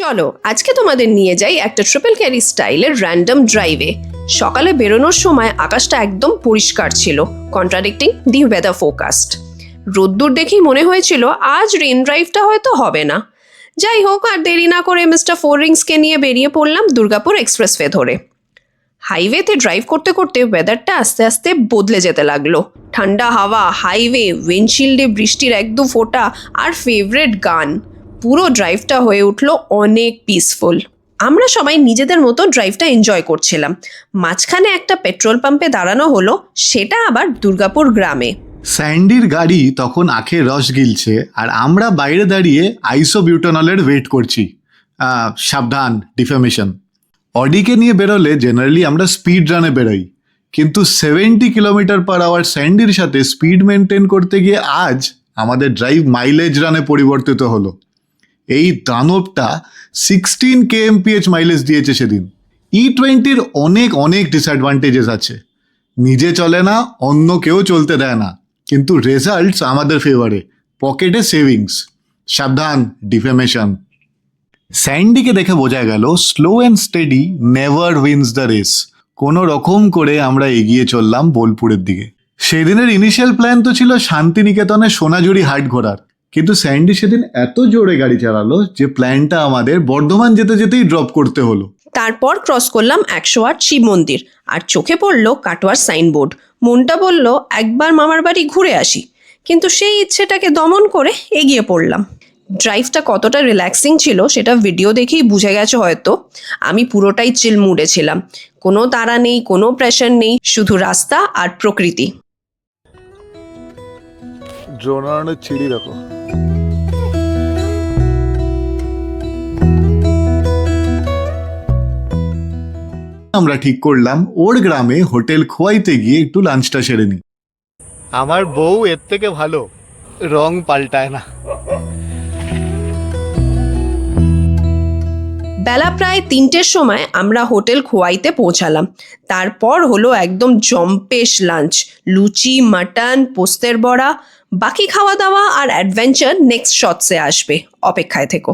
চলো আজকে তোমাদের নিয়ে যাই একটা ট্রিপল ক্যারি স্টাইলের র্যান্ডম ড্রাইভে। সকালে বেরোনোর সময় আকাশটা একদম পরিষ্কার ছিল, কন্ট্রাডিক্টিং দি ওয়েদার ফোরকাস্ট। রোদ্দুর দেখেই মনে হয়েছিল আজ রেন ড্রাইভটা হয়তো হবে না। যাই হোক, আর দেরি না করে মিস্টার ফোর রিংসকে নিয়ে বেরিয়ে পড়লাম দুর্গাপুর এক্সপ্রেসওয়ে ধরে। হাইওয়েতে ড্রাইভ করতে করতে ওয়েদারটা আস্তে আস্তে বদলে যেতে লাগলো। ঠান্ডা হাওয়া, হাইওয়ে, উইন্ডশিল্ডে বৃষ্টির এক দু ফোঁটা আর ফেভারিট গান, পুরো ড্রাইভটা হয়ে উঠলো অনেক পিসফুল। আমরা সবাই নিজেদের মতো ড্রাইভটা এনজয় করছিলাম। মাঝখানে একটা পেট্রোল পাম্পে দাঁড়ানো হলো, সেটা আবার দুর্গাপুর গ্রামে। স্যান্ডির গাড়ি তখন আখের রস গিলছে আর আমরা বাইরে দাঁড়িয়ে আইসোবিউটানলের ওয়েট করছি। সাবধান, ডিফেমেশন। অডিকে নিয়ে বেরোলে জেনারেলি আমরা স্পিড রানে বেরোই, কিন্তু 70 কিলোমিটার/আওয়ার স্যান্ডির সাথে স্পিড মেনটেন করতে গিয়ে আজ আমাদের ড্রাইভ মাইলেজ রানে পরিবর্তিত হলো। এই দানবটা 16 kmph মাইলেজ দিয়েছে সেদিন। E20-র অনেক অনেক ডিসঅ্যাডভান্টেজেস আছে। নিজে চলে না, অন্য কেউ চলতে দেয় না, কিন্তু রেজাল্টস আমাদের ফেভারে, পকেটে সেভিংস। সাবধান, ডিফেমেশন। স্যান্ডিকে দেখে বোঝা গেল slow and steady never wins the race. কোনো রকম করে আমরা এগিয়ে চললাম বোলপুরের দিকে। সেদিনের ইনিশিয়াল প্ল্যান তো ছিল শান্তিনিকেতনে সোনাঝুরি হাট ঘোরার, কিন্তু স্যান্ডি সেদিন এত জোরে গাড়ি চালালো যে প্ল্যানটা আমাদের বর্ধমান যেতে যেতেই ড্রপ করতে হলো। তারপর ক্রস করলাম 108 শিব মন্দির, আর চোখে পড়লো কাটোয়ার সাইনবোর্ড। মনটা বলল একবার মামার বাড়ি ঘুরে আসি, কিন্তু সেই ইচ্ছেটাকে দমন করে এগিয়ে পড়লাম। ড্রাইভটা কতটা রিল্যাক্সিং ছিল সেটা ভিডিও দেখেই বুঝে গেছে হয়তো। আমি পুরোটাই চিল মুডে ছিলাম, কোনো তাড়া নেই, কোনো প্রেশার নেই, শুধু রাস্তা আর প্রকৃতি। ড্রোনার ছিড়ি দেখো। আমরা ঠিক করলাম ওর গ্রামে হোটেল খোয়াইতে গিয়ে একটু লাঞ্চটা সেরে নিই। আমার বউ এর থেকে ভালো, রং পাল্টায় না। বেলা প্রায় 3টের সময় আমরা হোটেল খোয়াইতে পৌঁছালাম। তারপর হলো একদম জম্পেশ লাঞ্চ, লুচি, মাটন, পোস্তের বড়া। বাকি খাওয়া দাওয়া আর অ্যাডভেঞ্চার নেক্সট শটসে আসবে, অপেক্ষায় থেকো।